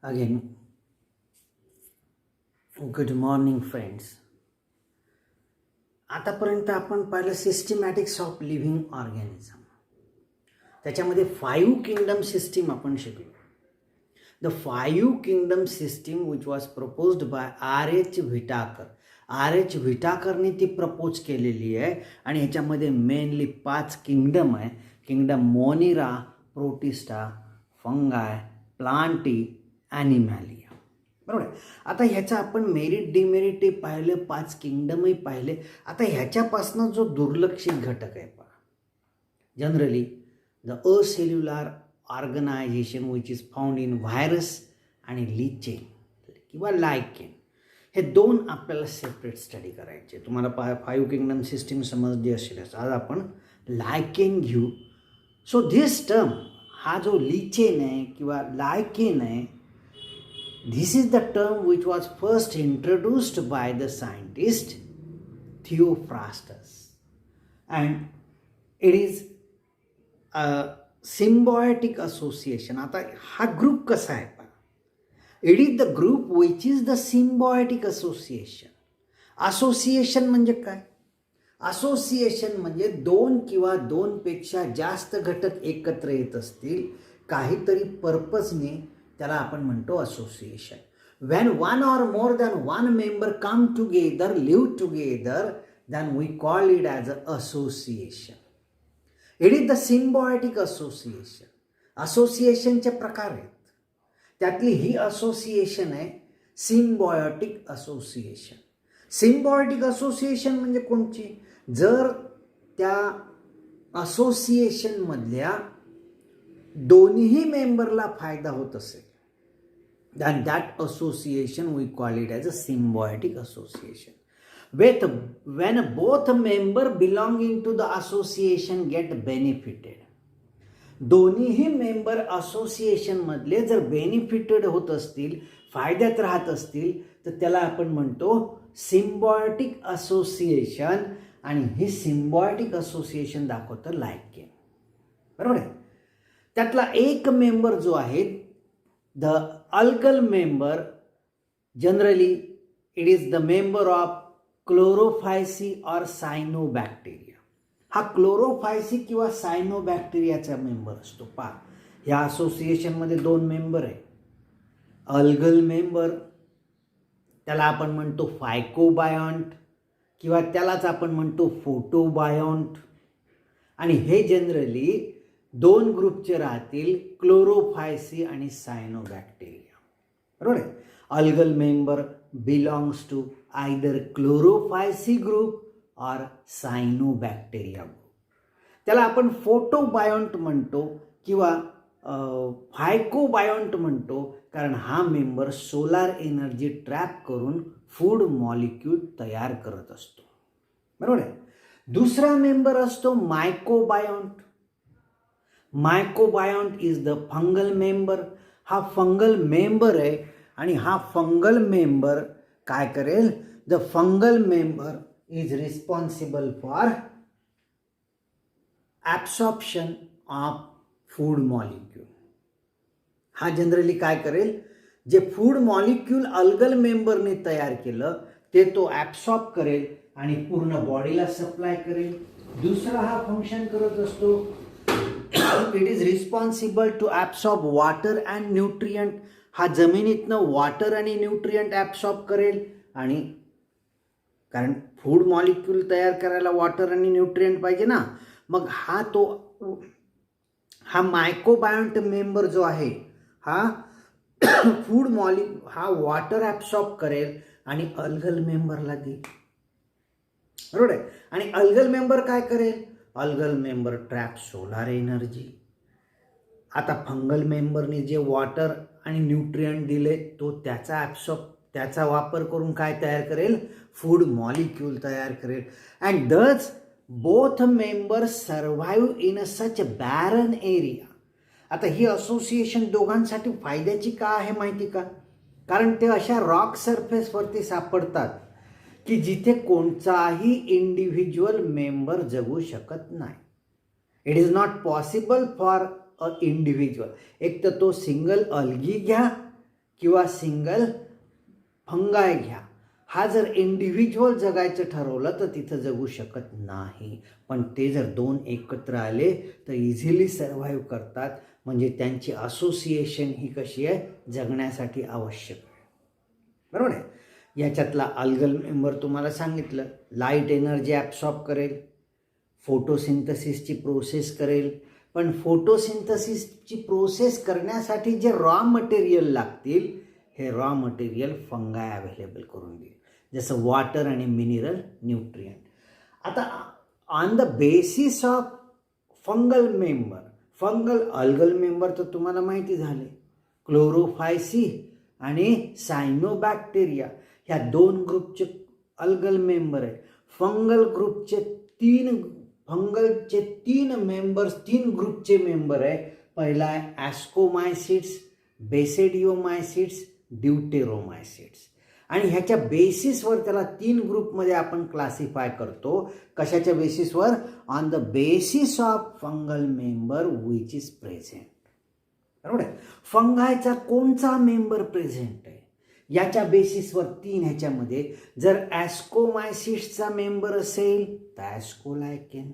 Again, good morning friends. आतापर्यंत आपण पाहिलं सिस्टमॅटिक्स ऑफ लिव्हिंग ऑर्गॅनिझम. त्याच्यामध्ये 5 किंगडम सिस्टीम आपण शिकलो. The 5 kingdom system which was proposed by R.H. Whittaker. R.H. व्हिटाकरने ती प्रपोज केलेली आहे आणि ह्याच्यामध्ये मेनली 5 किंगडम आहे. Kingdom Monera, Protista, fungi, Plantae, Animalia. बरोबर आहे. आता ह्याचं आपण मेरिट डिमेरिटही पाहिलं, 5 किंगडमही पाहिले. आता ह्याच्यापासून जो दुर्लक्षित घटक आहे पहा, generally the acellular organization which is found in virus आणि लीचेन किंवा लायकेन, हे 2 आपल्याला सेपरेट स्टडी करायचे. तुम्हाला 5 किंगडम सिस्टीम समजली असेलच. आज आपण लायकेन घेऊ. सो धिस टर्म, हा जो लीचेन आहे किंवा लायकेन आहे, this is the term which was first introduced by the scientist Theophrastus, and it is a symbiotic association. आता हा ग्रुप कसा आहे पहा, it is the group which is the symbiotic association. Association म्हणजे काय? असोसिएशन म्हणजे 2 किंवा 2 पेक्षा जास्त घटक एकत्र येत असतील काहीतरी पर्पजने, त्याला आपण म्हणतो association. When 1 or more than 1 member come together, live together, then we call it as an association. It is the symbiotic association. असोसिएशनचे प्रकार आहेत, त्यातली ही असोसिएशन आहे सिम्बायोटिक असोसिएशन. सिम्बायोटिक असोसिएशन म्हणजे कोणची? जर त्या असोसिएशनमधल्या दोन्ही मेंबरला फायदा होत असेल, then that association we call it as a symbiotic association. When both member belonging to the association get benefited, दोन्हीही मेंबर असोसिएशन मधले जर बेनिफिटेड होत असतील, फायद्यात राहत असतील, तर त्याला आपण म्हणतो सिम्बायोटिक असोसिएशन. आणि ही सिम्बायोटिक असोसिएशन दाखवतं लायकेन. बरोबर आहे. त्यातला एक मेंबर जो आहे, the algal member, generally it is the member of Chlorophyceae or cyanobacteria. हा क्लोरोफायसी किंवा सायनोबॅक्टेरियाचा मेंबर असतो. पहा, ह्या असोसिएशनमध्ये 2 मेंबर आहे. अल्गल मेंबर, त्याला आपण म्हणतो फायकोबायॉन्ट किंवा त्यालाच आपण म्हणतो फोटोबायॉन्ट. आणि हे जनरली 2 ग्रुपचे राहतील, क्लोरोफायसी आणि सायनोबॅक्टेरिया. बरोबर आहे. Algal member belongs to either Chlorophyceae group or cyanobacteria group. त्याला आपण फोटोबायॉन्ट म्हणतो किंवा फायकोबायॉन्ट म्हणतो, कारण हा मेंबर सोलार एनर्जी ट्रॅप करून फूड मॉलिक्यूल तयार करत असतो. बरोबर आहे. दुसरा मेंबर असतो mycobiont. Mycobiont is the fungal member. हा फंगल मेंबर आहे आणि हा फंगल मेंबर काय करेल? The fungal member is responsible for absorption of food molecule. हा जनरली काय करेल? जे फूड मॉलिक्यूल अल्गल मेंबरने तयार केलं ते तो ॲब्सॉर्ब करेल आणि पूर्ण बॉडीला सप्लाय करेल. दुसरा हा फंक्शन करत असतो, it is responsible to absorb water and nutrient. हा जमिनीतनं वॉटर आणि न्यूट्रियंट ॲब्सॉर्ब करेल. आणि कारण फूड मॉलिक्यूल तयार करायला वॉटर आणि न्यूट्रियंट पाहिजे ना, मग हा मायकोबायॉन्ट मेंबर जो आहे, हा हा वॉटर ॲब्सॉर्ब करेल आणि अल्गल मेंबरला देईल. बरोबर आहे. आणि अल्गल मेंबर काय करेल? Algal member trap solar energy. आता फंगल मेंबरने जे वॉटर आणि न्यूट्रियंट दिले, तो त्याचा वापर करून काय तयार करेल? फूड मॉलिक्यूल तयार करेल. And thus both members survive in such barren area. आता ही असोसिएशन दोघांसाठी फायद्याची का आहे माहिती का? कारण ते अशा रॉक सरफेसवरती सापडतात की जिथे कोणताही इंडिव्हिज्युअल मेंबर जगू शकत नाही. It is not possible for a individual. एक तर तो सिंगल अल्गी घ्या किंवा सिंगल फंगाय घ्या. हा जर इंडिव्हिज्युअल जगायचं ठरवलं तर तिथं जगू शकत नाही. पण ते जर दोन एकत्र आले तर इझिली सर्व्हाइव्ह करतात. म्हणजे त्यांची असोसिएशन ही कशी आहे, जगण्यासाठी आवश्यक आहे. बरोबर आहे. याच्यातला अल्गल मेंबर तुम्हाला सांगितलं, लाईट एनर्जी ॲब्सॉर्ब करेल, फोटोसिंथसिसची प्रोसेस करेल. पण फोटोसिंथसिसची प्रोसेस करण्यासाठी जे रॉ मटेरियल लागतील, हे रॉ मटेरियल फंगाय अवेलेबल करून देईल, जसं वॉटर आणि मिनरल न्यूट्रियंट. आता on the basis of fungal member, fungal algal member तर तुम्हाला माहिती झाले, क्लोरोफायसी आणि सायनोबॅक्टेरिया ह्या दोन ग्रुपचे अल्गल मेंबर आहे. फंगलचे तीन ग्रुपचे मेंबर आहे. पहिला आहे ॲस्कोमायसिड्स, बेसेडिओमायसिड्स, ड्यूटेरोमायसिड्स. आणि ह्याच्या बेसिसवर त्याला 3 ग्रुपमध्ये आपण क्लासिफाय करतो. कशाच्या बेसिसवर? On the basis of fungal member which is present. बरोबर आहे. फंगायचा कोणचा मेंबर प्रेझेंट आहे याच्या बेसिसवर 3 ह्याच्यामध्ये. जर ॲस्कोमायसिड्सचा मेंबर असेल तर ॲस्कोलायकेन,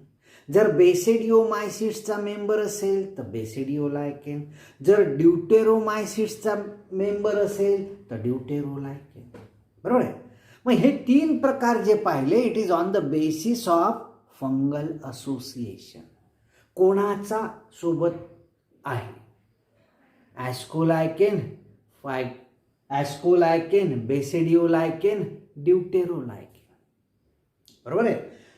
जर बेसेडिओमायसिड्सचा मेंबर असेल तर बेसेडिओलायकेन, जर ड्यूटेरोमायसिड्सचा मेंबर असेल तर ड्यूटेरोलायकेन. बरोबर आहे. मग हे 3 प्रकार जे पाहिले, it is on the basis of fungal association. कोणाचा सोबत आहे? Ascolichen, basidiolichen, deuterolichen. बरोबर आहे.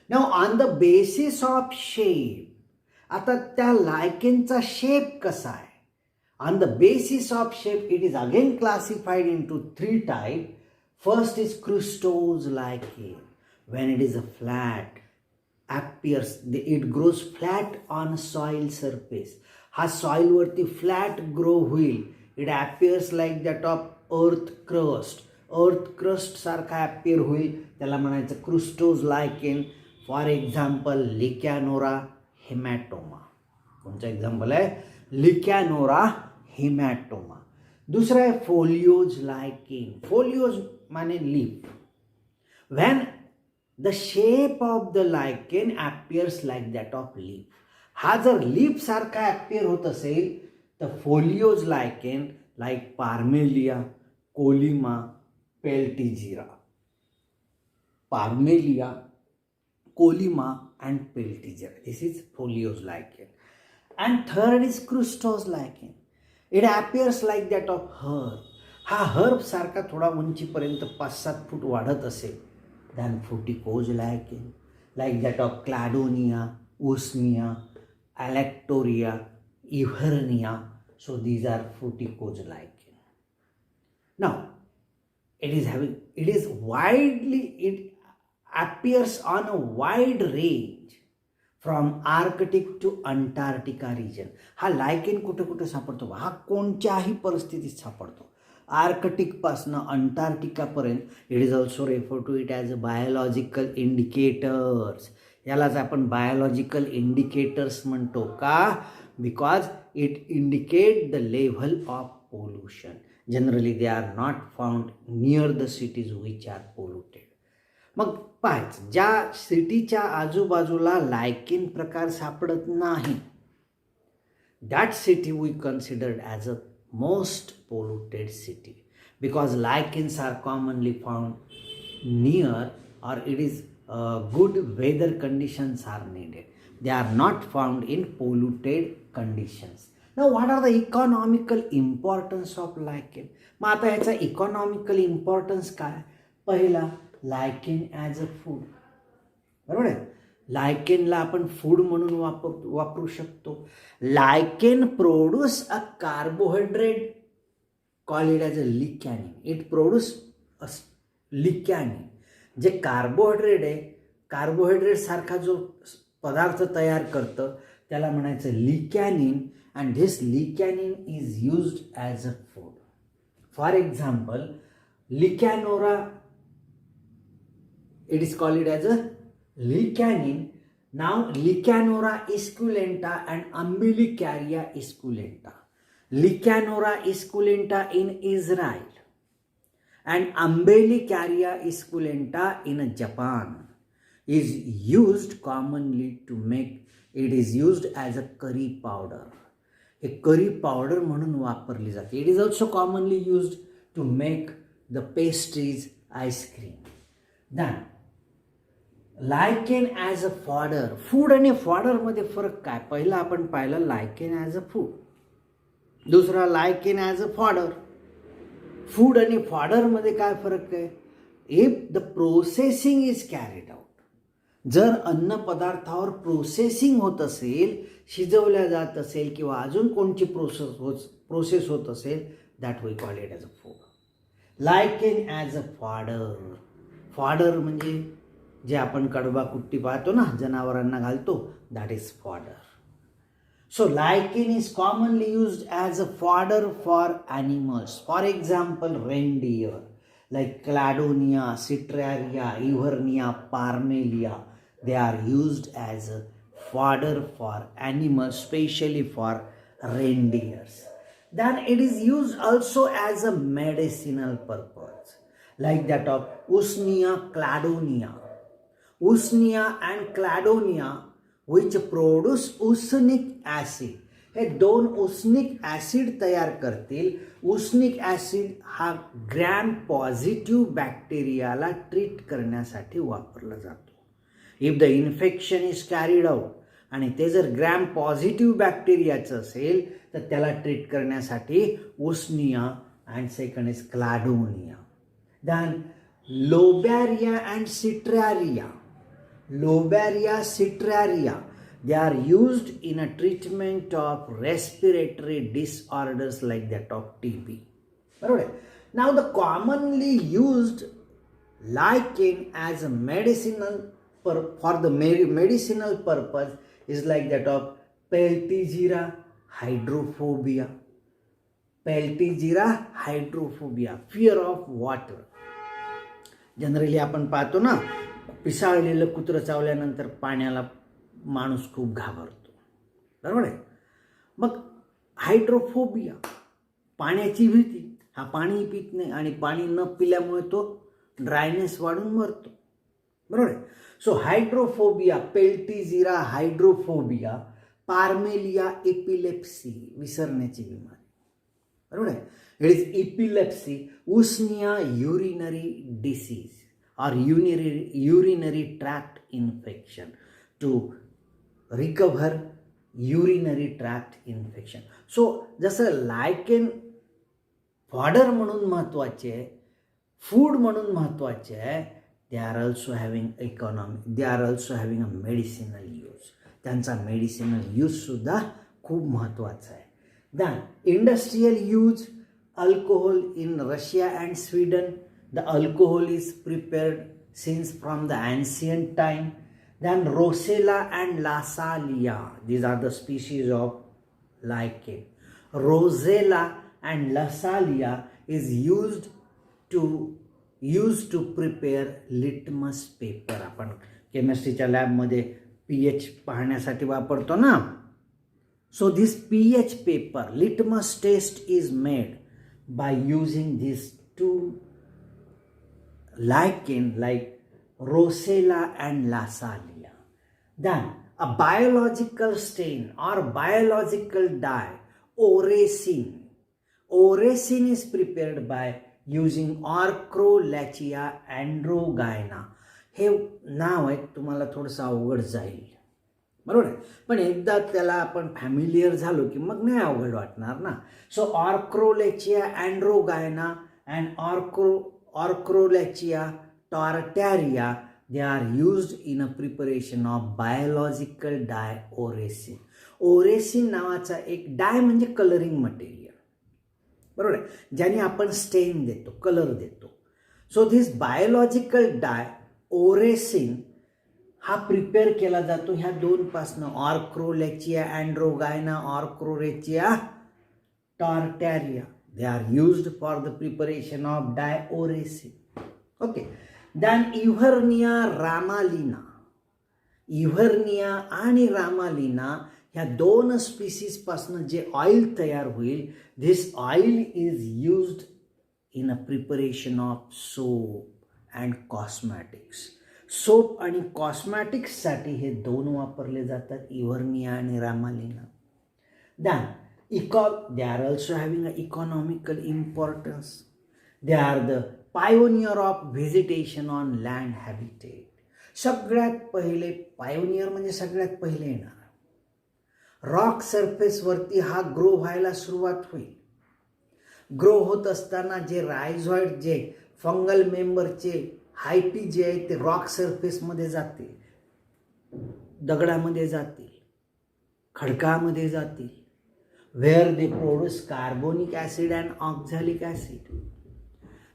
Now on the basis of shape, आता त्या लायकेनचा शेप कसा आहे? On the basis of shape it is again classified into 3 type. First is crustose lichen. When it is a flat, appears, it grows flat on soil surface. हा soil वरती flat grow होईल. It appears like that of earth crust सारखा appear होईल. त्याला म्हणायचं क्रिस्टोज लायकेन. For example लिकॅनोरा haematoma. कोणचं example आहे? लिकॅनोरा hematoma. दुसरं आहे फोलिओज लायकेन. फोलिओज माने leaf. When the shape of the lichen appears like that of leaf. हा जर लीफ सारखा ॲपियर होत असेल तर foliose lichen like Parmelia, Collema, Peltigera. Parmelia, Collema and Peltigera. This is foliose lichen. And third is crustose lichen. It appears like that of herb. हा herb सारखा थोडा उंचीपर्यंत 5-7 फूट वाढत असेल. Then fruticose lichen like that of Cladonia, उस्मिया, Alectoria, Evernia. So these are fruticose lichen. Now it appears on a wide range from Arctic to Antarctica region. हा लायकेन कुठे कुठे सापडतो? हा कोणत्याही परिस्थितीत सापडतो. आर्कटिकपासनं अंटार्क्टिकापर्यंत. It is also refer to it as a biological indicators. यालाच आपण बायोलॉजिकल इंडिकेटर्स म्हणतो. का? Because it indicate the level of pollution. Generally they are not found near the cities which are polluted. मग पाहायचं, ज्या सिटीच्या आजूबाजूला लायकेन प्रकार सापडत नाही, that city we considered as a most polluted city. Because lichens are commonly found near or it is good weather conditions are needed. They are not found in polluted conditions. Now what are the economical importance of lichen? मग आता ह्याचा economical importance काय? पहिला, लायकेन as a food. बरोबर आहे. लायकेनला आपण food म्हणून वापरू शकतो. Lichen produce a carbohydrate called as a lichenin. It produce a lichenin. जे कार्बोहायड्रेट आहे, कार्बोहायड्रेट सारखा जो पदार्थ तयार करतं त्याला म्हणायचं lichenin. And this lichenin is used as a food. For example Lecanora, it is called as a lichenin. नाव Lecanora esculenta and Umbilicaria esculenta. Licanora esculenta in Israel, and Ambelicaria esculenta in Japan is used commonly to make, it is used as a curry powder. A curry powder म्हणून वापरली जाते. It is also commonly used to make the pastries, ice cream. Then lichen as a fodder. Food आणि fodder मध्ये फरक काय? पहिला आपण पाहिलं lichen as a food, दुसरा lichen as a fodder. Food आणि फॉडर मध्ये काय फरक आहे? If the processing is carried out, जर अन्न पदार्थावर प्रोसेसिंग होत असेल, शिजवल्या जात असेल किंवा अजून कोणची प्रोसेस होत असेल, that we call it as a food. Lichen as a fodder. Fodder म्हणजे जे आपण कडबा कुट्टी पाहतो ना, जनावरांना घालतो, that is fodder. So lichen is commonly used as a fodder for animals. For example, reindeer like Cladonia, Citraria, Ivernia, Parmelia. They are used as a fodder for animals, especially for reindeers. Then it is used also as a medicinal purpose, like that of Usnea cladonia. Usnea and Cladonia, which produce usnic acid. हे दोन उसनिक acid तयार करतील. उसनिक acid हा gram positive बॅक्टेरियाला treat करण्यासाठी वापरला जातो. If the infection is carried out, आणि ते जर ग्रॅम पॉझिटिव्ह बॅक्टेरियाचं असेल तर त्याला ट्रीट करण्यासाठी Usnea and second is Cladonia. Then Lobaria and Cetraria. Lobaria citraria, they are used in a treatment of respiratory disorders like that of TB. Now the commonly used lichen as a medicinal for the medicinal purpose is like that of Peltigira hydrophobia. Peltigira hydrophobia, fear of water. Generally आपण पाहतो ना, पिसाळलेलं कुत्रं चावल्यानंतर पाण्याला माणूस खूप घाबरतो, बरोबर आहे. मग हायड्रोफोबिया, पाण्याची भीती. हा पाणी पित नाही आणि पाणी न पिल्यामुळे तो ड्रायनेस वाढून मरतो, बरोबर आहे. So hydrophobia, Peltigera hydrophobia, Parmelia epilepsy, विसरण्याची बिमारी, बरोबर आहे. It is epilepsy, Usnea urinary disease or urinary tract infection, to recover urinary tract infection. So जसं लायकेन फॉडर म्हणून महत्त्वाचे आहे, फूड म्हणून महत्त्वाचे आहे, they are also having economy, they are also having a medicinal use. त्यांचा मेडिसिनल यूजसुद्धा खूप महत्त्वाचा आहे. Than industrial use, alcohol in Russia and Sweden. The alcohol is prepared since from the ancient time. Then Rosella and Lassalia, these are the species of lichen. Rosella and Lassalia is used to prepare litmus paper. आपण केमिस्ट्रीच्या लॅबमध्ये pH पाहण्यासाठी वापरतो ना. So this pH paper, litmus test is made by using these two lichen like Rosella and Lassalia. Then a biological stain or biological dye, oracin. Oracin is prepared by using Orchrolachia androgyna. हे नाव आहे, तुम्हाला थोडंसं अवघड जाईल, बरोबर आहे. पण एकदा त्याला आपण फॅमिलियर झालो की मग नाही अवघड वाटणार ना. So Orchrolachia androgyna and Orchrolachia tartaria, they are used in a preparation of biological dye oracin. Oracin नावाचा एक डाय म्हणजे कलरिंग मटेरियल, बरोबर आहे, ज्याने आपण स्टेन देतो, कलर देतो. सो धिस बायोलॉजिकल डाय ओरेसिन हा प्रिपेअर केला जातो ह्या दोनपासनं, Orchrolachia androgyna, Orchrolachia tartaria. They are used for the preparation of dioracin. Okay. Then Ivernia ramalina. Ivernia आणि ramalina ह्या 2 स्पीसीजपासून जे ऑइल तयार होईल, this oil is used in a preparation of soap and cosmetics. Soap आणि कॉस्मॅटिक्ससाठी हे 2 वापरले जातात, इव्हर्निया आणि रामालिना. Then, they are also having an economical importance. They are the pioneer of vegetation on land habitat. सगळ्यात पहिले पायोनियर म्हणजे सगळ्यात पहिले येणार. रॉक सरफेसवरती हा ग्रो व्हायला सुरुवात होईल. ग्रो होत असताना जे रायझॉइड, जे फंगल मेंबरचे हायपी जे आहे ते रॉक सरफेसमध्ये जातील, दगडामध्ये जातील, खडकामध्ये जातील, where they produce carbonic acid and oxalic acid.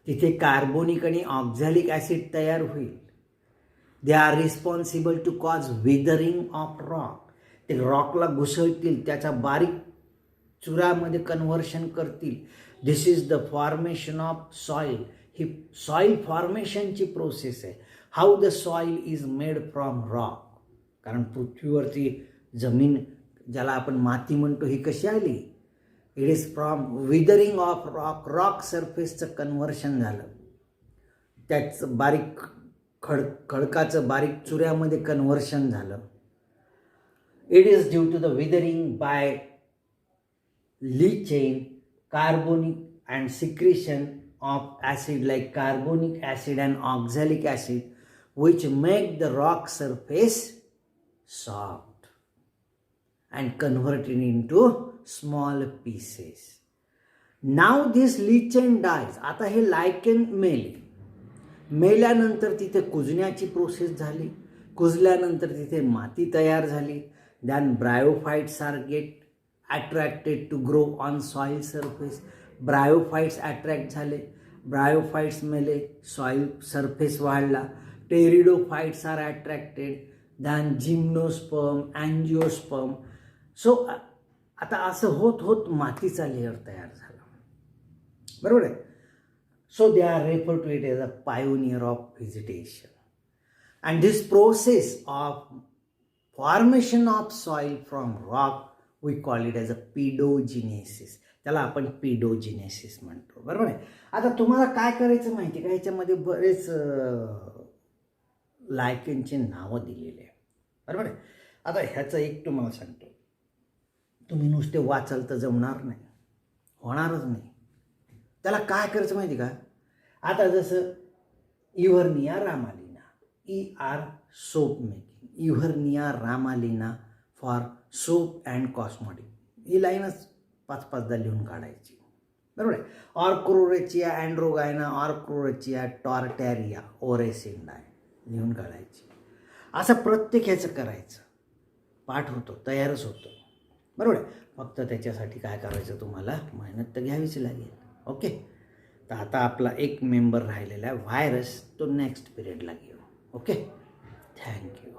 तिथे कार्बोनिक आणि ऑक्झॅलिक ॲसिड तयार होईल. They are responsible to cause weathering of rock. ते रॉकला घुसळतील, त्याचा बारीक चुरामध्ये कन्व्हर्शन करतील. This is the formation of soil. ही सॉईल फॉर्मेशनची प्रोसेस आहे. How the soil is made from rock. कारण पृथ्वीवरती जमीन ज्याला आपण माती म्हणतो ही कशी आली? It is from weathering of rock. Rock सरफेसचं कन्व्हर्शन झालं, त्याचं बारीक खडकाचं बारीक चुऱ्यामध्ये कन्व्हर्शन झालं. It is due to the weathering by lichen, carbonic and secretion of acid like carbonic acid and oxalic acid which make the rock surface soft and convert it into small pieces. Now this lichen dies. आता हे लायकेन मेले. मेल्यानंतर तिथे कुजण्याची process झाली. कुजल्यानंतर तिथे माती तयार झाली. Then bryophytes are get attracted to grow on soil surface. Bryophytes attract झाले. Bryophytes मेले, soil surface वाढला. Pteridophytes are attracted. Then gymnosperm, angiosperm. So आता असं होत होत मातीचा लेअर तयार झाला. बरोबर आहे. So they are refer to it as a pioneer of vegetation. And this process of formation of soil from rock we call it as a pedogenesis. त्याला आपण पिडोजिनेसिस म्हणतो. बरोबर आहे. आता तुम्हाला काय करायचं माहिती का, ह्याच्यामध्ये बरेच लायकेनची नावं दिलेली आहे. बरोबर आहे. आता ह्याचं एक तुम्हाला सांगतो, तुम्ही नुसते वाचाल तर जमणार नाही, होणारच नाही. त्याला काय करायचं माहिती का, आता जसं Evernia Ramalina, ER soap making, Evernia Ramalina for soap and cosmetic, ही लाईनच 5-5दा लिहून काढायची. बरोबर आहे. ऑर्क्रोरेचिया अँड्रोगायना, ऑर्क्रोरेचिया टॉर्टॅरिया, ओरेसिंडाय लिहून काढायची. असं प्रत्येक ह्याचं करायचं. पाठ होतो, तयारच होतो. बरोबर आहे. फक्त त्याच्यासाठी काय करायचं, तुम्हाला मेहनत तर घ्यावीच लागेल. ओके. तर आता आपला एक मेंबर राहिलेला आहे व्हायरस, तो नेक्स्ट पिरियडला घेऊ. ओके. थँक्यू.